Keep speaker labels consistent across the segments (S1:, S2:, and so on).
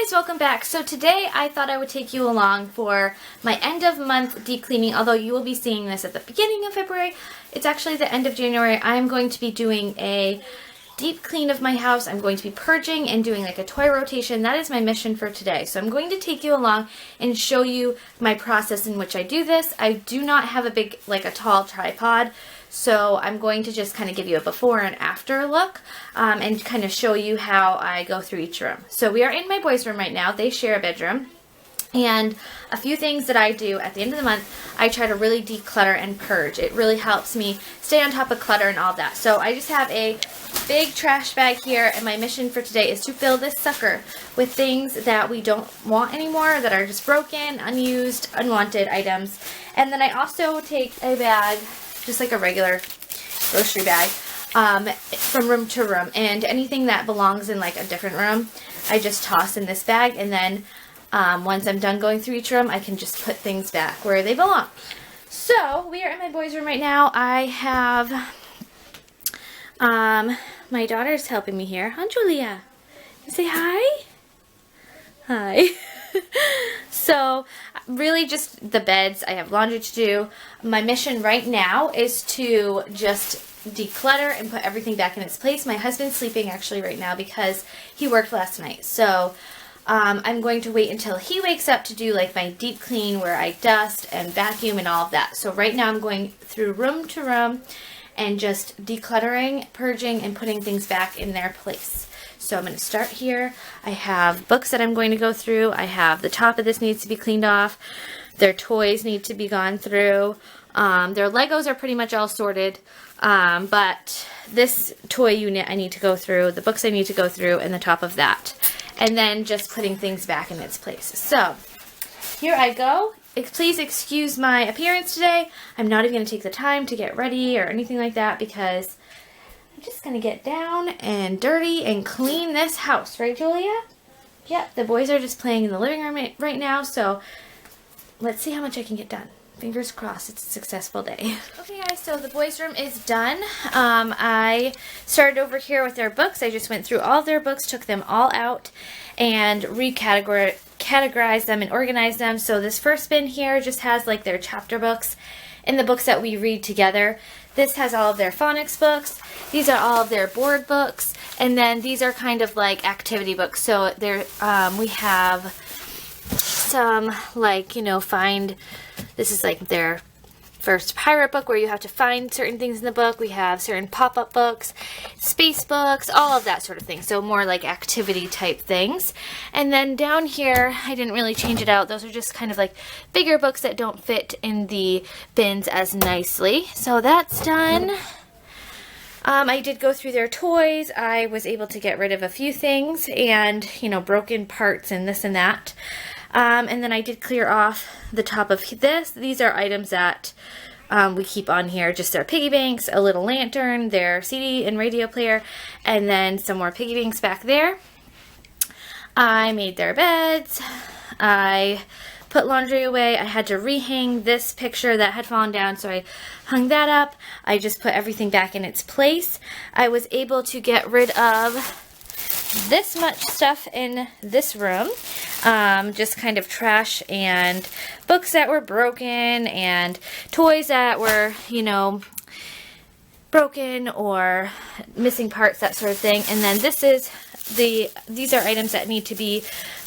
S1: guys, welcome back. So today I thought I would take you along for my end of month deep cleaning. Although you will be seeing this at the beginning of February, it's actually the end of January. I'm going to be doing a deep clean of my house. I'm going to be purging and doing like a toy rotation. That is my mission for today. So I'm going to take you along and show you my process in which I do this. I do not have a big, like a tall tripod. So I'm going to just kind of give you a before and after look and kind of show you how I go through each room. So we are in my boys' room right now. They share a bedroom. And a few things that I do at the end of the month, I try to really declutter and purge. It really helps me stay on top of clutter and all of that. So I just have a big trash bag here, and my mission for today is to fill this sucker with things that we don't want anymore, that are just broken, unused, unwanted items. And then I also take a bag, just like a regular grocery bag, from room to room. And anything that belongs in like a different room, I just toss in this bag, and then once I'm done going through each room, I can just put things back where they belong. So, we are in my boys' room right now. I have, my daughter's helping me here. Huh, Julia? Say hi? Hi. So, really just the beds. I have laundry to do. My mission right now is to just declutter and put everything back in its place. My husband's sleeping actually right now because he worked last night. So, I'm going to wait until he wakes up to do like my deep clean where I dust and vacuum and all of that. So right now I'm going through room to room and just decluttering, purging, and putting things back in their place. So I'm going to start here. I have books that I'm going to go through. I have the top of this needs to be cleaned off. Their toys need to be gone through. Their Legos are pretty much all sorted. But this toy unit I need to go through, the books I need to go through, and the top of that. And then just putting things back in its place. So, here I go. Please excuse my appearance today. I'm not even going to take the time to get ready or anything like that because I'm just going to get down and dirty and clean this house. Right, Julia? Yep, the boys are just playing in the living room right now, so let's see how much I can get done. Fingers crossed it's a successful day. Okay guys, so the boys' room is done. I started over here with their books. I just went through all of their books, took them all out, and categorized them and organized them. So this first bin here just has like their chapter books and the books that we read together. This has all of their phonics books. These are all of their board books. And then these are kind of like activity books. So there, we have some like, you know, this is like their first pirate book where you have to find certain things in the book. We have certain pop-up books, space books, all of that sort of thing. So more like activity type things. And then down here, I didn't really change it out. Those are just kind of like bigger books that don't fit in the bins as nicely. So that's done. I did go through their toys. I was able to get rid of a few things and, you know, broken parts and this and that. And then I did clear off the top of this. These are items that we keep on here. Just their piggy banks, a little lantern, their CD and radio player, and then some more piggy banks back there. I made their beds. I put laundry away. I had to rehang this picture that had fallen down, so I hung that up. I just put everything back in its place. I was able to get rid of this much stuff in this room, just kind of trash and books that were broken and toys that were, you know, broken or missing parts, that sort of thing. And then these are items that need to be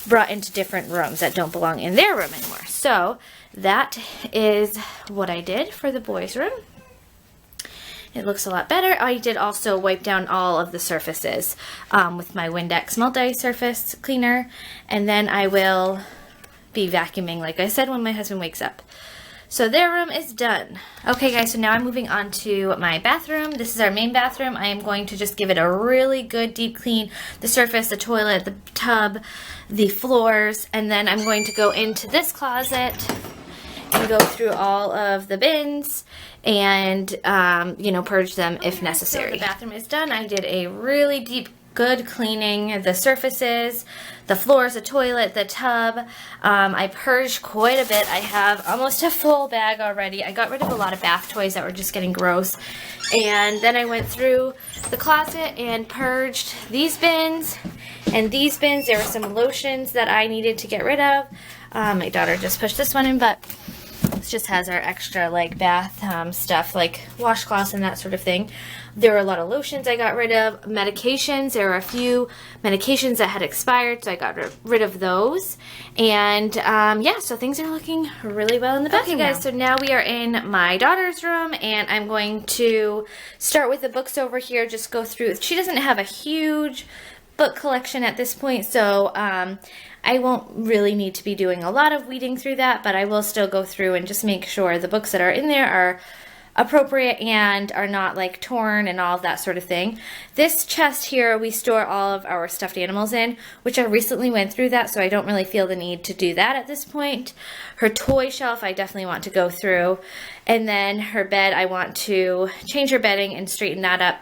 S1: brought into different rooms that don't belong in their room anymore. So that is what I did for the boys' room. It looks a lot better. I did also wipe down all of the surfaces with my Windex multi-surface cleaner, and then I will be vacuuming, like I said, when my husband wakes up. So their room is done. Okay guys, so now I'm moving on to my bathroom. This is our main bathroom. I am going to just give it a really good deep clean. The surface, the toilet, the tub, the floors, and then I'm going to go into this closet and go through all of the bins and, you know, purge them if necessary. So the bathroom is done. I did a really deep good cleaning the surfaces, the floors, the toilet, the tub. I purged quite a bit. I have almost a full bag already. I got rid of a lot of bath toys that were just getting gross. And then I went through the closet and purged these bins and these bins. There were some lotions that I needed to get rid of. My daughter just pushed this one in, but this just has our extra like bath stuff like washcloths and that sort of thing. There were a lot of lotions I got rid of. Medications, there were a few medications that had expired, so I got rid of those. And yeah, so things are looking really well in the bathroom. Okay guys, so now we are in my daughter's room, and I'm going to start with the books over here, just go through. She doesn't have a huge book collection at this point, so I won't really need to be doing a lot of weeding through that, but I will still go through and just make sure the books that are in there are appropriate and are not like torn and all of that sort of thing. This chest here we store all of our stuffed animals in, which I recently went through that, so I don't really feel the need to do that at this point. Her toy shelf I definitely want to go through, and then her bed I want to change her bedding and straighten that up.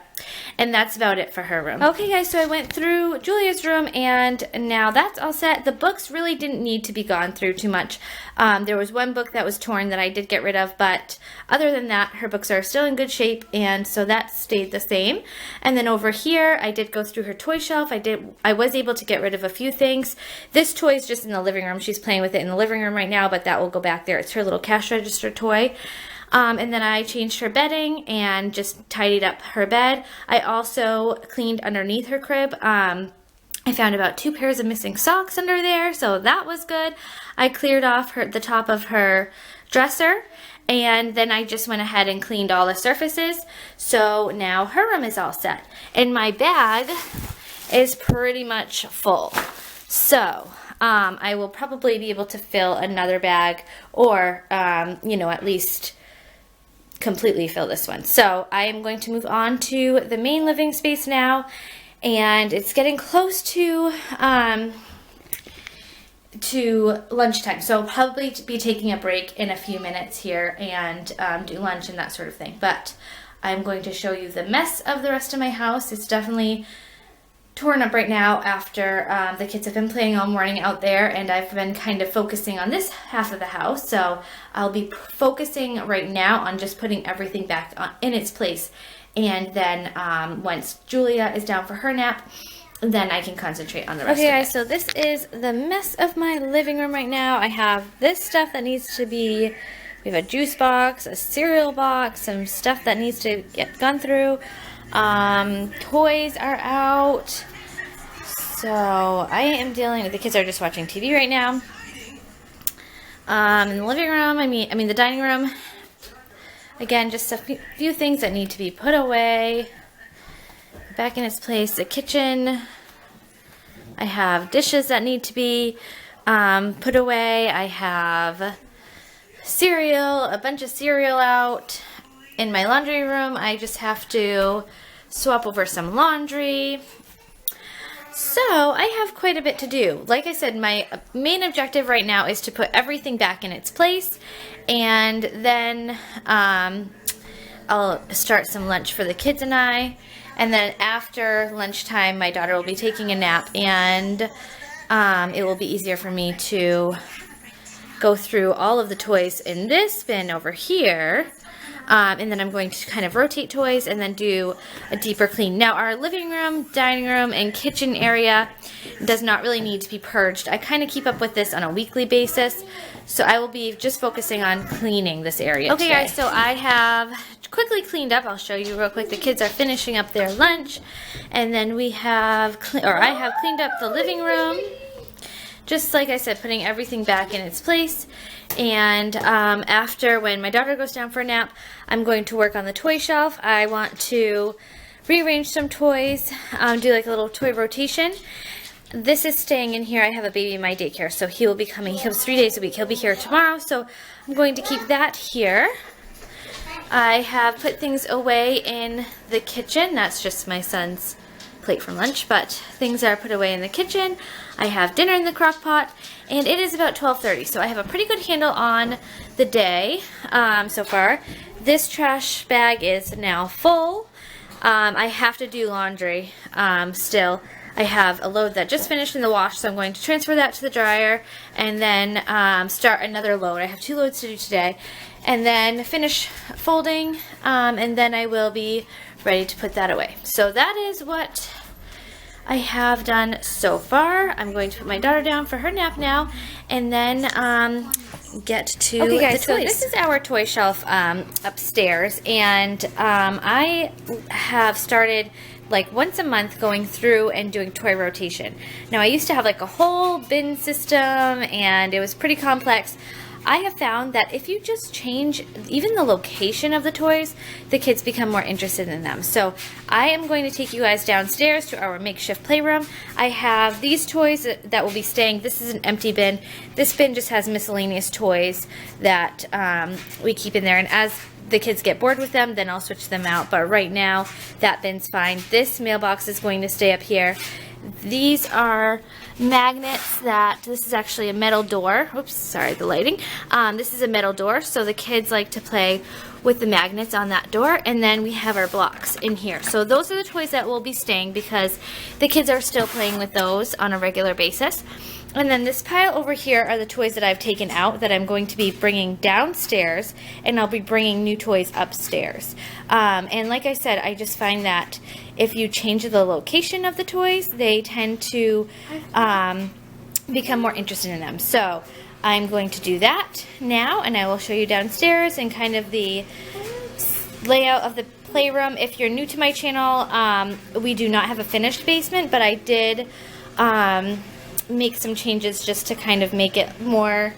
S1: And that's about it for her room. Okay guys, so I went through Julia's room and now that's all set. The books really didn't need to be gone through too much. There was one book that was torn that I did get rid of, but other than that, her books are still in good shape, and so that stayed the same. And then over here, I did go through her toy shelf. I was able to get rid of a few things. This toy is just in the living room. She's playing with it in the living room right now, but that will go back there. It's her little cash register toy. And then I changed her bedding and just tidied up her bed. I also cleaned underneath her crib. I found about 2 pairs of missing socks under there, so that was good. I cleared off the top of her dresser, and then I just went ahead and cleaned all the surfaces. So now her room is all set. And my bag is pretty much full. So I will probably be able to fill another bag, or, you know, at least completely fill this one. So I am going to move on to the main living space now, and it's getting close to lunchtime, so I'll probably be taking a break in a few minutes here and do lunch and that sort of thing. But I'm going to show you the mess of the rest of my house. It's definitely torn up right now after the kids have been playing all morning out there, and I've been kind of focusing on this half of the house. So I'll be focusing right now on just putting everything back in its place, and then once Julia is down for her nap, then I can concentrate on the rest of it. Okay guys, so this is the mess of my living room right now. I have this stuff that needs to be, we have a juice box, a cereal box, some stuff that needs to get gone through. Toys are out. So I am dealing with, the kids are just watching TV right now. In the living room, I mean the dining room, again, just a few things that need to be put away, back in its place. The kitchen, I have dishes that need to be put away. I have cereal, a bunch of cereal out. In my laundry room, I just have to swap over some laundry. So I have quite a bit to do. Like I said, my main objective right now is to put everything back in its place, and then I'll start some lunch for the kids and I. And then after lunchtime, my daughter will be taking a nap, and it will be easier for me to go through all of the toys in this bin over here. And then I'm going to kind of rotate toys and then do a deeper clean. Now our living room, dining room, and kitchen area does not really need to be purged. I kind of keep up with this on a weekly basis, so I will be just focusing on cleaning this area today. Guys, so I have quickly cleaned up. I'll show you real quick. The kids are finishing up their lunch, and then we have, I have cleaned up the living room. Just like I said, putting everything back in its place. And after, when my daughter goes down for a nap, I'm going to work on the toy shelf. I want to rearrange some toys, do like a little toy rotation. This is staying in here. I have a baby in my daycare, so he will be coming. He comes 3 days a week. He'll be here tomorrow, so I'm going to keep that here. I have put things away in the kitchen. That's just my son's plate from lunch, but things are put away in the kitchen. I have dinner in the crock pot, and it is about 12:30, so I have a pretty good handle on the day so far. This trash bag is now full. I have to do laundry still. I have a load that just finished in the wash, so I'm going to transfer that to the dryer and then start another load. I have 2 loads to do today, and then finish folding, and then I will be ready to put that away. So that is what I have done so far. I'm going to put my daughter down for her nap now, and then get to the toys. So this is our toy shelf upstairs, and I have started like once a month going through and doing toy rotation. Now I used to have like a whole bin system, and it was pretty complex. I have found that if you just change even the location of the toys, the kids become more interested in them. So I am going to take you guys downstairs to our makeshift playroom. I have these toys that will be staying. This is an empty bin. This bin just has miscellaneous toys that we keep in there, and as the kids get bored with them, then I'll switch them out. But right now, that bin's fine. This mailbox is going to stay up here. These are magnets this is actually a metal door. Oops, sorry, the lighting. This is a metal door, so the kids like to play with the magnets on that door. And then we have our blocks in here. So those are the toys that will be staying because the kids are still playing with those on a regular basis. And then this pile over here are the toys that I've taken out that I'm going to be bringing downstairs, and I'll be bringing new toys upstairs. And like I said, I just find that if you change the location of the toys, they tend to become more interested in them. So I'm going to do that now, and I will show you downstairs and kind of the layout of the playroom. If you're new to my channel, we do not have a finished basement, but I did make some changes just to kind of make it more,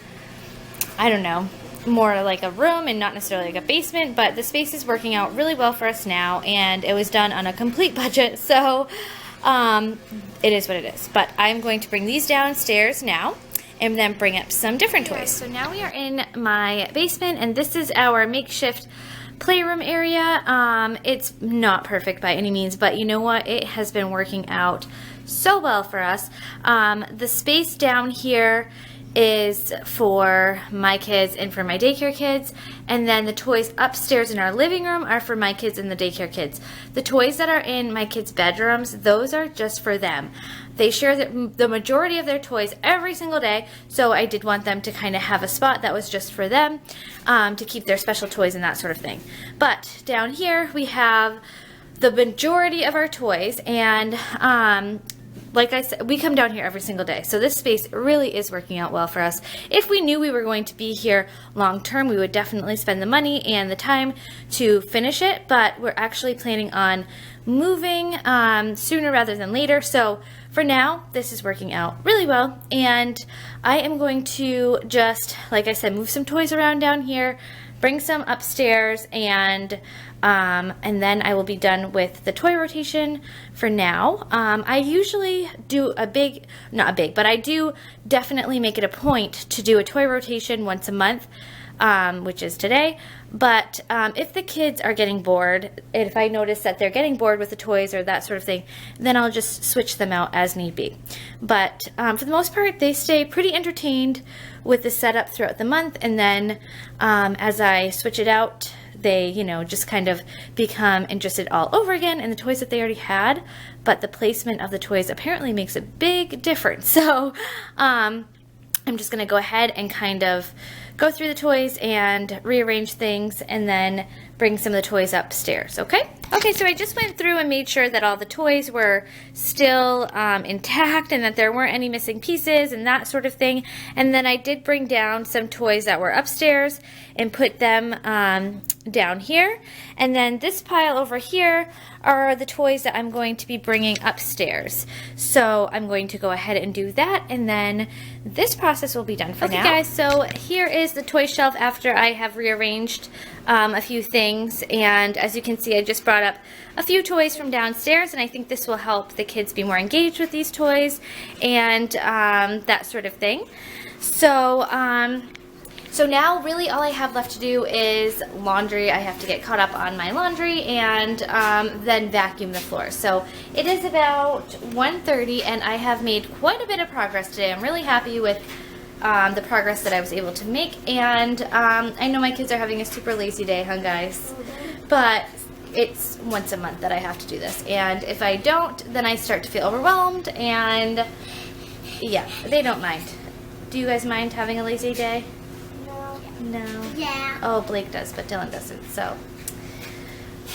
S1: I don't know, more like a room and not necessarily like a basement. But the space is working out really well for us now, and it was done on a complete budget, so it is what it is. But I'm going to bring these downstairs now and then bring up some different toys. So now we are in my basement, and this is our makeshift playroom area. It's not perfect by any means, but you know what? It has been working out so well for us. The space down here is for my kids and for my daycare kids, and then the toys upstairs in our living room are for my kids and the daycare kids. The toys that are in my kids' bedrooms, those are just for them. They share the majority of their toys every single day, so I did want them to kind of have a spot that was just for them, to keep their special toys and that sort of thing. But down here we have the majority of our toys, and like I said, we come down here every single day, so this space really is working out well for us. If we knew we were going to be here long term, we would definitely spend the money and the time to finish it, but we're actually planning on moving sooner rather than later. So for now, this is working out really well, and I am going to just, like I said, move some toys around down here, bring some upstairs, and then I will be done with the toy rotation for now. I usually do but I do definitely make it a point to do a toy rotation once a month, which is today. But if the kids are getting bored, if I notice that they're getting bored with the toys or that sort of thing, then I'll just switch them out as need be. But for the most part, they stay pretty entertained with the setup throughout the month, and then as I switch it out, they, you know, just kind of become interested all over again in the toys that they already had. But the placement of the toys apparently makes a big difference. So I'm just going to go ahead and kind of go through the toys and rearrange things, and then bring some of the toys upstairs, okay? Okay, so I just went through and made sure that all the toys were still intact and that there weren't any missing pieces and that sort of thing. And then I did bring down some toys that were upstairs and put them down here. And then this pile over here are the toys that I'm going to be bringing upstairs. So I'm going to go ahead and do that, and then this process will be done for now. Okay guys, so here is the toy shelf after I have rearranged a few things, and as you can see, I just brought up a few toys from downstairs, and I think this will help the kids be more engaged with these toys and that sort of thing. So now really all I have left to do is laundry. I have to get caught up on my laundry and then vacuum the floor. So it is about 1:30, and I have made quite a bit of progress today. I'm really happy with the progress that I was able to make, and I know my kids are having a super lazy day, huh guys? But it's once a month that I have to do this. And if I don't, then I start to feel overwhelmed, and yeah, they don't mind. Do you guys mind having a lazy day?
S2: No.
S1: No.
S2: Yeah.
S1: Oh, Blake does, but Dylan doesn't, so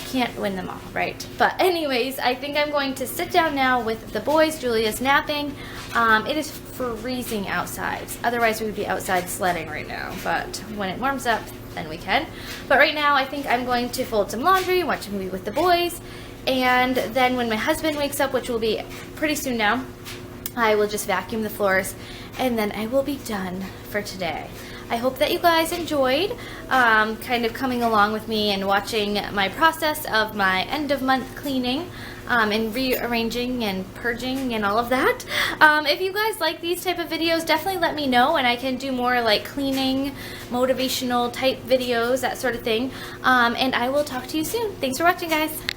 S1: can't win them all, right? But anyways, I think I'm going to sit down now with the boys. Julia's napping. It is freezing outside. Otherwise, we would be outside sledding right now. But when it warms up, then we can. But right now, I think I'm going to fold some laundry, watch a movie with the boys, and then when my husband wakes up, which will be pretty soon now, I will just vacuum the floors, and then I will be done for today. I hope that you guys enjoyed kind of coming along with me and watching my process of my end of month cleaning and rearranging and purging and all of that. If you guys like these type of videos, definitely let me know, and I can do more like cleaning, motivational type videos, that sort of thing. And I will talk to you soon. Thanks for watching, guys.